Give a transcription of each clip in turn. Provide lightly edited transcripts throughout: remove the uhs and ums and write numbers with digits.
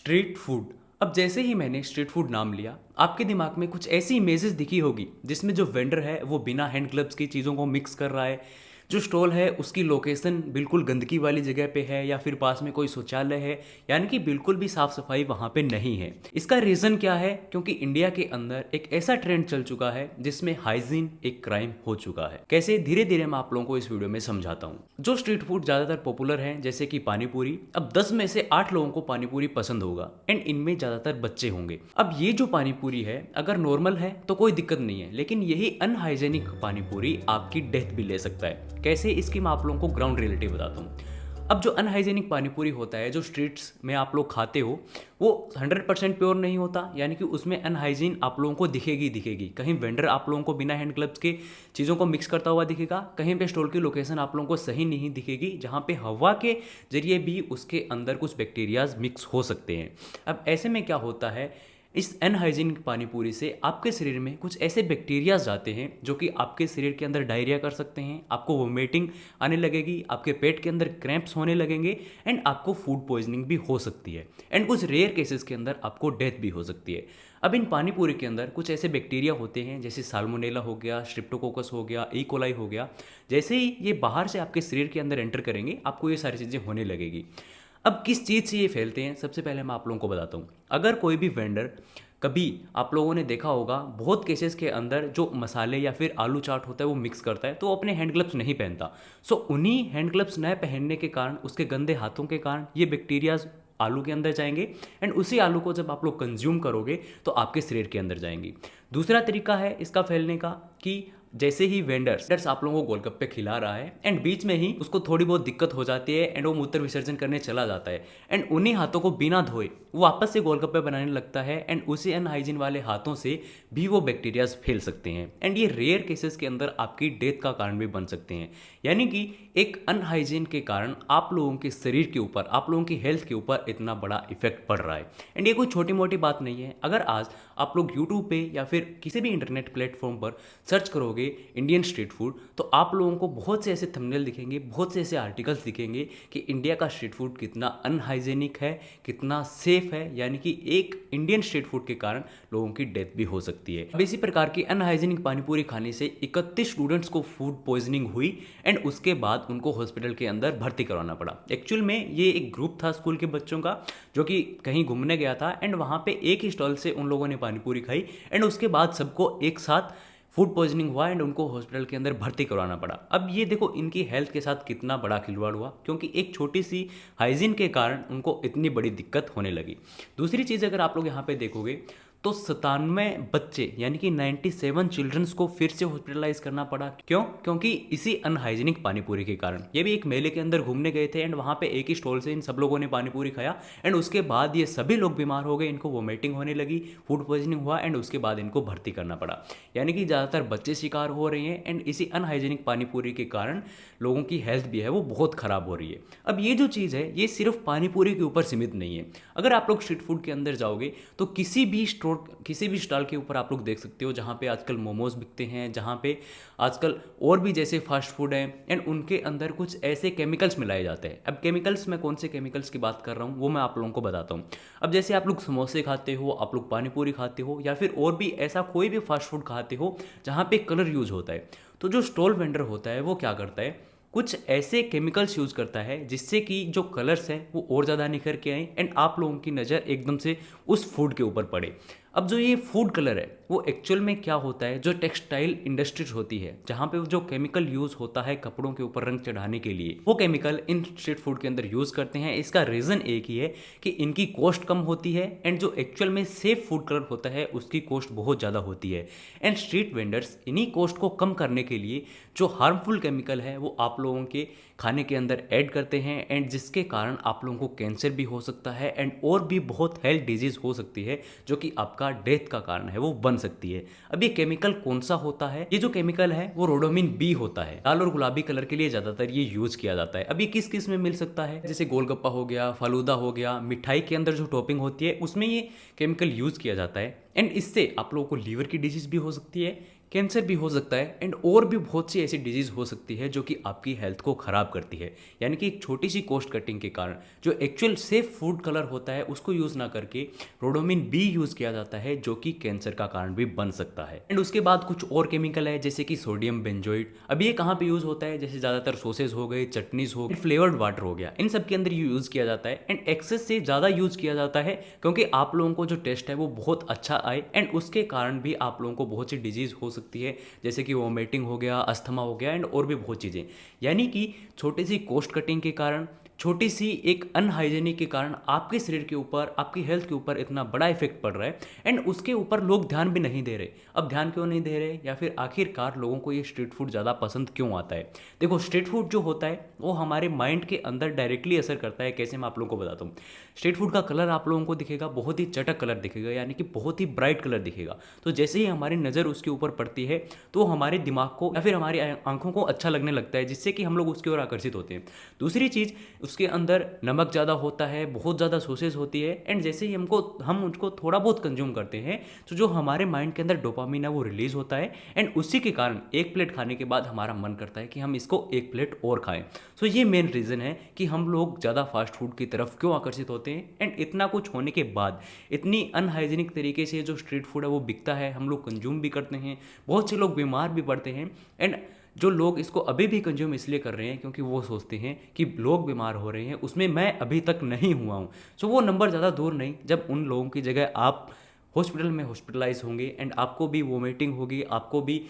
Street food. अब जैसे ही मैंने स्ट्रीट फूड नाम लिया, आपके दिमाग में कुछ ऐसी इमेजेस दिखी होगी जिसमें जो वेंडर है वो बिना हैंड ग्लव्स की चीज़ों को मिक्स कर रहा है। जो स्टॉल है उसकी लोकेशन बिल्कुल गंदगी वाली जगह पे है या फिर पास में कोई शौचालय है, यानी कि बिल्कुल भी साफ सफाई वहाँ पे नहीं है। इसका रीज़न क्या है? क्योंकि इंडिया के अंदर एक ऐसा ट्रेंड चल चुका है जिसमें हाइजीन एक क्राइम हो चुका है। कैसे? धीरे धीरे मैं आप लोगों को इस वीडियो में समझाता हूँ। जो स्ट्रीट फूड ज़्यादातर पॉपुलर है जैसे कि पानीपुरी, अब 10 में से 8 लोगों को पानीपुरी पसंद होगा एंड इनमें ज़्यादातर बच्चे होंगे। अब ये जो पानीपुरी है अगर नॉर्मल है तो कोई दिक्कत नहीं है, लेकिन यही अनहाइजेनिक पानीपुरी आपकी डेथ भी ले सकता है। कैसे? इसकी मैं आप लोगों को ग्राउंड रियलिटी बताता हूँ। अब जो अनहाइजेनिक पानीपुरी होता है जो स्ट्रीट्स में आप लोग खाते हो, वो 100% प्योर नहीं होता, यानी कि उसमें अनहाइजीन आप लोगों को दिखेगी दिखेगी। कहीं वेंडर आप लोगों को बिना हैंड ग्लव्स के चीज़ों को मिक्स करता हुआ दिखेगा, कहीं पे स्टॉल की लोकेशन आप लोगों को सही नहीं दिखेगी, जहाँ पे हवा के जरिए भी उसके अंदर कुछ बैक्टीरियाज मिक्स हो सकते हैं। अब ऐसे में क्या होता है, इस अनहाइजीनिक पानीपुरी से आपके शरीर में कुछ ऐसे बैक्टीरियाज जाते हैं जो कि आपके शरीर के अंदर डायरिया कर सकते हैं, आपको वोमिटिंग आने लगेगी, आपके पेट के अंदर क्रैम्प्स होने लगेंगे एंड आपको फूड पॉइजनिंग भी हो सकती है एंड कुछ रेयर केसेस के अंदर आपको डेथ भी हो सकती है। अब इन पानीपुरी के अंदर कुछ ऐसे बैक्टीरिया होते हैं जैसे साल्मोनेला हो गया, स्ट्रिप्टोकोकस हो गया, ई कोलाई हो गया। जैसे ही ये बाहर से आपके शरीर के अंदर एंटर करेंगे आपको ये सारी चीज़ें होने लगेगी। अब किस चीज़ से ये फैलते हैं, सबसे पहले मैं आप लोगों को बताता हूँ। अगर कोई भी वेंडर, कभी आप लोगों ने देखा होगा बहुत केसेस के अंदर जो मसाले या फिर आलू चाट होता है वो मिक्स करता है तो वो अपने हैंड ग्लव्स नहीं पहनता। सो उन्हीं हैंड ग्लव्स न पहनने के कारण, उसके गंदे हाथों के कारण ये बैक्टीरियाज आलू के अंदर जाएंगे एंड उसी आलू को जब आप लोग कंज्यूम करोगे तो आपके शरीर के अंदर जाएंगी। दूसरा तरीका है इसका फैलने का कि जैसे ही वेंडर्स आप लोगों को गोलगप्पे खिला रहा है एंड बीच में ही उसको थोड़ी बहुत दिक्कत हो जाती है एंड वो मूत्र विसर्जन करने चला जाता है एंड उन्हीं हाथों को बिना धोए वो वापस से गोलगप्पे बनाने लगता है एंड उसी अनहाइजीन वाले हाथों से भी वो बैक्टीरियाज फैल सकते हैं एंड ये रेयर केसेस के अंदर आपकी डेथ का कारण भी बन सकते हैं। यानी कि एक अनहाइजीन के कारण आप लोगों के शरीर के ऊपर, आप लोगों की हेल्थ के ऊपर इतना बड़ा इफेक्ट पड़ रहा है एंड ये कोई छोटी मोटी बात नहीं है। अगर आज आप लोग यूट्यूब पे या फिर किसी भी इंटरनेट प्लेटफॉर्म पर सर्च करोगे इंडियन स्ट्रीट फूड तो आप लोगों को बहुत से ऐसे थंबनेल दिखेंगे, बहुत से ऐसे आर्टिकल्स दिखेंगे कि इंडिया का स्ट्रीट फूड कितना अनहाइजेनिक है, कितना सेफ है, यानी कि एक इंडियन स्ट्रीट फूड के कारण लोगों की डेथ भी हो सकती है। अब इसी प्रकार की अनहाइजेनिक पानीपुरी खाने से 31 स्टूडेंट्स को फूड पॉइजनिंग हुई एंड उसके बाद उनको हॉस्पिटल के अंदर भर्ती करवाना पड़ा। एक्चुअल में ये एक ग्रुप था स्कूल के बच्चों का जो कि कहीं घूमने गया था एंड वहाँ पे एक ही स्टॉल से उन लोगों ने पानीपुरी खाई एंड उसके बाद सबको एक साथ फूड पॉइजनिंग हुआ एंड उनको हॉस्पिटल के अंदर भर्ती करवाना पड़ा। अब ये देखो इनकी हेल्थ के साथ कितना बड़ा खिलवाड़ हुआ, क्योंकि एक छोटी सी हाइजीन के कारण उनको इतनी बड़ी दिक्कत होने लगी। दूसरी चीज़ अगर आप लोग यहाँ पे देखोगे तो 97 बच्चे यानी कि 97 चिल्ड्रंस को फिर से हॉस्पिटलाइज करना पड़ा। क्यों? क्योंकि इसी अनहाइजीनिक पानीपुरी के कारण। ये भी एक मेले के अंदर घूमने गए थे एंड वहाँ पे एक ही स्टॉल से इन सब लोगों ने पानीपुरी खाया एंड उसके बाद ये सभी लोग बीमार हो गए, इनको वोमिटिंग होने लगी, फूड पॉइजनिंग हुआ एंड उसके बाद इनको भर्ती करना पड़ा। यानी कि ज़्यादातर बच्चे शिकार हो रहे हैं एंड इसी अनहाइजीनिक पानीपुरी के कारण लोगों की हेल्थ भी है वो बहुत ख़राब हो रही है। अब ये जो चीज़ है ये सिर्फ पानीपुरी के ऊपर सीमित नहीं है। अगर आप लोग स्ट्रीट फूड के अंदर जाओगे तो किसी भी स्टॉल के ऊपर आप लोग देख सकते हो जहाँ पे आजकल मोमोज बिकते हैं, जहाँ पे आजकल और भी जैसे फास्ट फूड हैं एंड उनके अंदर कुछ ऐसे केमिकल्स मिलाए जाते हैं। अब केमिकल्स, मैं कौन से केमिकल्स की बात कर रहा हूँ वो मैं आप लोगों को बताता हूँ। अब जैसे आप लोग समोसे खाते हो, आप लोग पानीपुरी खाते हो या फिर और भी ऐसा कोई भी फास्ट फूड खाते हो जहाँ पे कलर यूज होता है, तो जो स्टॉल वेंडर होता है वो क्या करता है, कुछ ऐसे केमिकल्स यूज़ करता है जिससे कि जो कलर्स हैं वो और ज़्यादा निखर के आए एंड आप लोगों की नज़र एकदम से उस फूड के ऊपर पड़े। अब जो ये फूड कलर है वो एक्चुअल में क्या होता है, जो टेक्सटाइल इंडस्ट्रीज होती है जहाँ पे जो केमिकल यूज़ होता है कपड़ों के ऊपर रंग चढ़ाने के लिए, वो केमिकल इन स्ट्रीट फूड के अंदर यूज़ करते हैं। इसका रीज़न एक ही है कि इनकी कॉस्ट कम होती है एंड जो एक्चुअल में सेफ फूड कलर होता है उसकी कॉस्ट बहुत ज़्यादा होती है एंड स्ट्रीट वेंडर्स इन्हीं कॉस्ट को कम करने के लिए जो हार्मफुल केमिकल है वो आप लोगों के खाने के अंदर ऐड करते हैं एंड जिसके कारण आप लोगों को कैंसर भी हो सकता है एंड और भी बहुत हेल्थ डिजीज हो सकती है जो कि आपका डेथ का कारण है वो बन सकती है। अब ये केमिकल कौन सा होता है? ये जो केमिकल है वो रोडोमिन बी होता है। लाल और गुलाबी कलर के लिए ज्यादातर ये यूज किया जाता है। अब ये किस किस में मिल सकता है? जैसे गोलगप्पा हो गया, फालूदा हो गया, मिठाई के अंदर जो टॉपिंग होती है उसमें ये केमिकल यूज किया जाता है एंड इससे आप लोगों को लीवर की डिजीज भी हो सकती है, कैंसर भी हो सकता है एंड और भी बहुत सी ऐसी डिजीज़ हो सकती है जो कि आपकी हेल्थ को ख़राब करती है। यानी कि एक छोटी सी कॉस्ट कटिंग के कारण जो एक्चुअल सेफ फूड कलर होता है उसको यूज़ ना करके रोडोमिन बी यूज़ किया जाता है, जो कि कैंसर का कारण भी बन सकता है। एंड उसके बाद कुछ और केमिकल है जैसे कि सोडियम बेंजोइड। अब ये कहाँ पे यूज़ होता है, जैसे ज़्यादातर सॉसेज हो गए, चटनीज हो गई, फ्लेवर्ड वाटर हो गया, इन सब के अंदर ये यूज़ किया जाता है। एंड एक्सेस से ज़्यादा यूज़ किया जाता है क्योंकि आप लोगों को जो टेस्ट है वो बहुत अच्छा आए एंड उसके कारण भी आप लोगों को बहुत सी डिजीज़ हो सकती है जैसे कि वोमिटिंग हो गया, अस्थमा हो गया एंड और भी बहुत चीज़ें। यानी कि छोटी सी कॉस्ट कटिंग के कारण, छोटी सी एक अनहाइजेनिक के कारण आपके शरीर के ऊपर, आपकी हेल्थ के ऊपर इतना बड़ा इफेक्ट पड़ रहा है एंड उसके ऊपर लोग ध्यान भी नहीं दे रहे। अब ध्यान क्यों नहीं दे रहे, या फिर आखिरकार लोगों को ये स्ट्रीट फूड ज़्यादा पसंद क्यों आता है? देखो, स्ट्रीट फूड जो होता है वो हमारे माइंड के अंदर डायरेक्टली असर करता है। कैसे, मैं आप लोगों को बताता हूँ। स्ट्रीट फूड का कलर आप लोगों को दिखेगा, बहुत ही चटक कलर दिखेगा, यानी कि बहुत ही ब्राइट कलर दिखेगा। तो जैसे ही हमारी नज़र उसके ऊपर पड़ती है तो हमारे दिमाग को या फिर हमारी आंखों को अच्छा लगने लगता है, जिससे कि हम लोग उसकी ओर आकर्षित होते हैं। दूसरी चीज़, उसके अंदर नमक ज़्यादा होता है, बहुत ज़्यादा सॉसेज होती है एंड जैसे ही हम उसको थोड़ा बहुत कंज्यूम करते हैं तो जो हमारे माइंड के अंदर डोपामिन है वो रिलीज होता है एंड उसी के कारण एक प्लेट खाने के बाद हमारा मन करता है कि हम इसको एक प्लेट और खाएं। सो ये मेन रीज़न है कि हम लोग ज़्यादा फास्ट फूड की तरफ क्यों आकर्षित होते हैं। एंड इतना कुछ होने के बाद, इतनी अनहाइजीनिक तरीके से जो स्ट्रीट फूड है वो बिकता है, हम लोग कंज्यूम भी करते हैं, बहुत से लोग बीमार भी पड़ते हैं। एंड जो लोग इसको अभी भी कंज्यूम इसलिए कर रहे हैं क्योंकि वो सोचते हैं कि लोग बीमार हो रहे हैं, उसमें मैं अभी तक नहीं हुआ हूँ। सो वो नंबर ज़्यादा दूर नहीं, जब उन लोगों की जगह आप हॉस्पिटल में हॉस्पिटलाइज होंगे एंड आपको भी वोमिटिंग होगी, आपको भी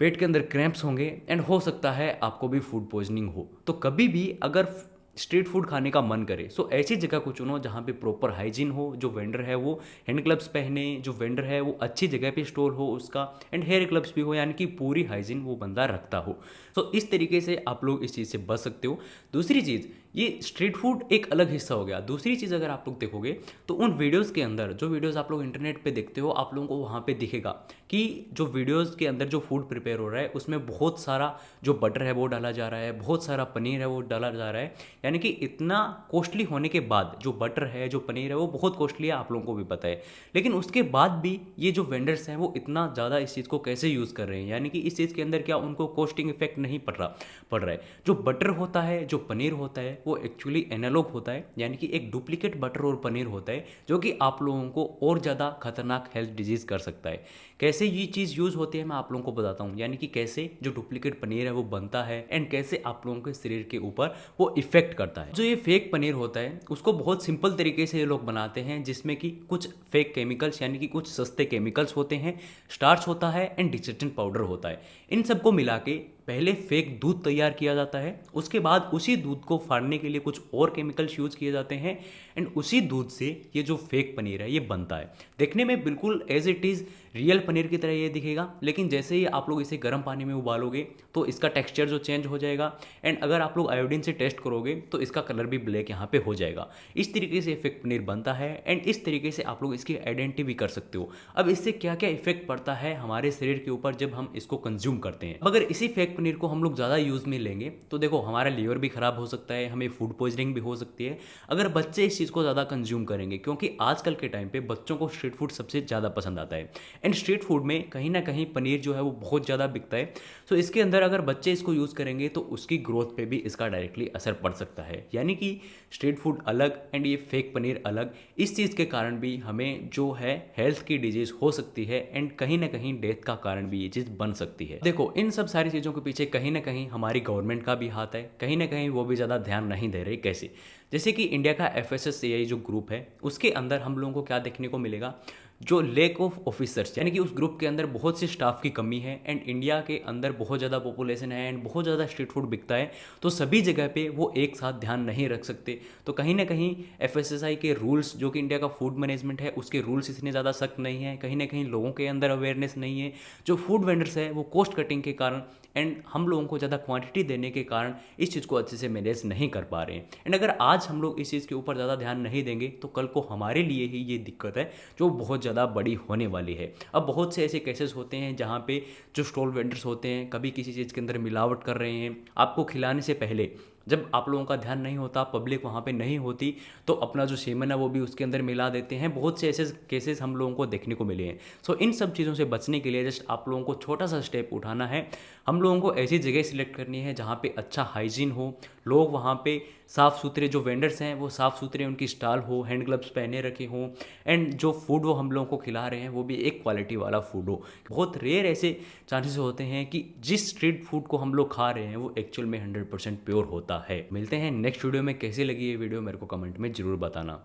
पेट के अंदर क्रैम्प्स होंगे एंड हो सकता है आपको भी फूड पॉइजनिंग हो। तो कभी भी अगर स्ट्रीट फूड खाने का मन करे सो ऐसी जगह को चुनो जहाँ पे प्रॉपर हाइजीन हो, जो वेंडर है वो हैंड ग्लव्स पहने, जो वेंडर है वो अच्छी जगह पे स्टोर हो उसका, एंड हेयर ग्लव्स भी हो, यानी कि पूरी हाइजीन वो बंदा रखता हो। तो इस तरीके से आप लोग इस चीज़ से बच सकते हो। दूसरी चीज़, ये स्ट्रीट फूड एक अलग हिस्सा हो गया। दूसरी चीज़, अगर आप लोग देखोगे तो उन वीडियोज़ के अंदर, जो वीडियोज़ आप लोग इंटरनेट पे देखते हो, आप लोगों को वहाँ पे दिखेगा कि जो वीडियोज़ के अंदर जो फूड प्रिपेयर हो रहा है उसमें बहुत सारा जो बटर है वो डाला जा रहा है, बहुत सारा पनीर है वो डाला जा रहा है। यानी कि इतना कॉस्टली होने के बाद जो बटर है, जो पनीर है वो बहुत कॉस्टली है, आप लोगों को भी पता है। लेकिन उसके बाद भी ये जो वेंडर्स हैं वो इतना ज़्यादा इस चीज़ को कैसे यूज़ कर रहे हैं, यानी कि इस चीज़ के अंदर क्या उनको कॉस्टिंग इफेक्ट नहीं पड़ रहा है। जो बटर होता है, जो पनीर होता है, वो एक्चुअली एनालॉग होता है, यानी कि एक डुप्लीकेट बटर और पनीर होता है जो कि आप लोगों को और ज़्यादा खतरनाक हेल्थ डिजीज़ कर सकता है। कैसे ये चीज़ यूज़ होती है मैं आप लोगों को बताता हूँ, यानी कि कैसे जो डुप्लीकेट पनीर है वो बनता है एंड कैसे आप लोगों के शरीर के ऊपर वो इफेक्ट करता है। जो ये फेक पनीर होता है उसको बहुत सिंपल तरीके से ये लोग बनाते हैं, जिसमें कि कुछ फेक केमिकल्स, यानी कि कुछ सस्ते केमिकल्स होते हैं, स्टार्च होता है एंड डिटर्जेंट पाउडर होता है। इन सबको मिला के पहले फेक दूध तैयार किया जाता है, उसके बाद उसी दूध को फाड़ने के लिए कुछ और केमिकल्स यूज़ किए जाते हैं एंड उसी दूध से ये जो फेक पनीर है ये बनता है। देखने में बिल्कुल as it is real paneer की तरह ये दिखेगा, लेकिन जैसे ही आप लोग इसे गर्म पानी में उबालोगे तो इसका टेक्सचर जो चेंज हो जाएगा एंड अगर आप लोग आयोडीन से टेस्ट करोगे तो इसका कलर भी ब्लैक यहाँ पे हो जाएगा। इस तरीके से फेक पनीर बनता है एंड इस तरीके से आप लोग इसकी आइडेंटिटी भी कर सकते हो। अब इससे क्या क्या इफेक्ट पड़ता है हमारे शरीर के ऊपर जब हम इसको कंज्यूम करते हैं। अगर इसी फेक पनीर को हम लोग ज़्यादा यूज़ में लेंगे तो देखो हमारा लीवर भी ख़राब हो सकता है, हमें फूड पॉइजनिंग भी हो सकती है अगर बच्चे इस चीज़ को ज़्यादा कंज्यूम करेंगे, क्योंकि आजकल के टाइम पे बच्चों को स्ट्रीट फूड सबसे ज़्यादा पसंद आता है एंड स्ट्रीट फूड में कहीं ना कहीं पनीर जो है वो बहुत ज़्यादा बिकता है। सो इसके अंदर अगर बच्चे इसको यूज़ करेंगे तो उसकी ग्रोथ पे भी इसका डायरेक्टली असर पड़ सकता है। यानी कि स्ट्रीट फूड अलग एंड ये फेक पनीर अलग, इस चीज़ के कारण भी हमें जो है हेल्थ की डिजीज़ हो सकती है एंड कहीं ना कहीं डेथ का कारण भी ये चीज़ बन सकती है। देखो, इन सब सारी चीज़ों के पीछे कहीं ना कहीं हमारी गवर्नमेंट का भी हाथ है, कहीं ना कहीं वो भी ज़्यादा ध्यान नहीं दे रही। कैसे? जैसे कि इंडिया का FSSAI जो ग्रुप है उसके अंदर हम लोगों को क्या देखने को मिलेगा, जो लैक ऑफ ऑफिसर्स, यानी कि उस ग्रुप के अंदर बहुत से स्टाफ की कमी है एंड इंडिया के अंदर बहुत ज़्यादा पॉपुलेशन है एंड बहुत ज़्यादा स्ट्रीट फूड बिकता है, तो सभी जगह पे वो एक साथ ध्यान नहीं रख सकते। तो कहीं ना कहीं FSSAI के रूल्स, जो कि इंडिया का फूड मैनेजमेंट है, उसके रूल्स इतने ज़्यादा सख्त नहीं है, कहीं ना कहीं लोगों के अंदर अवेयरनेस नहीं है। जो फूड वेंडर्स है वो कॉस्ट कटिंग के कारण एंड हम लोगों को ज़्यादा क्वांटिटी देने के कारण इस चीज़ को अच्छे से मैनेज नहीं कर पा रहे हैं। एंड अगर आज हम लोग इस चीज़ के ऊपर ज़्यादा ध्यान नहीं देंगे तो कल को हमारे लिए ही ये दिक्कत है जो बहुत ज़्यादा बड़ी होने वाली है। अब बहुत से ऐसे केसेस होते हैं जहाँ पे जो स्टॉल वेंडर्स होते हैं कभी किसी चीज़ के अंदर मिलावट कर रहे हैं, आपको खिलाने से पहले जब आप लोगों का ध्यान नहीं होता, पब्लिक वहाँ पे नहीं होती, तो अपना जो सेमन है वो भी उसके अंदर मिला देते हैं। बहुत से ऐसे केसेस हम लोगों को देखने को मिले हैं। सो इन सब चीज़ों से बचने के लिए जस्ट आप लोगों को छोटा सा स्टेप उठाना है। हम लोगों को ऐसी जगह सिलेक्ट करनी है जहाँ पे अच्छा हाइजीन हो, लोग वहाँ पे साफ़ सुथरे, जो वेंडर्स हैं वो साफ़ सुथरे उनकी स्टॉल हो, हैंड ग्लव्स पहने रखे हों, एंड जो फूड वो हम लोगों को खिला रहे हैं वो भी एक क्वालिटी वाला फूड हो। बहुत रेयर ऐसे चांसेस होते हैं कि जिस स्ट्रीट फूड को हम लोग खा रहे हैं वो एक्चुअल में 100% प्योर होता है। मिलते हैं नेक्स्ट वीडियो में। कैसी लगी ये वीडियो मेरे को कमेंट में ज़रूर बताना।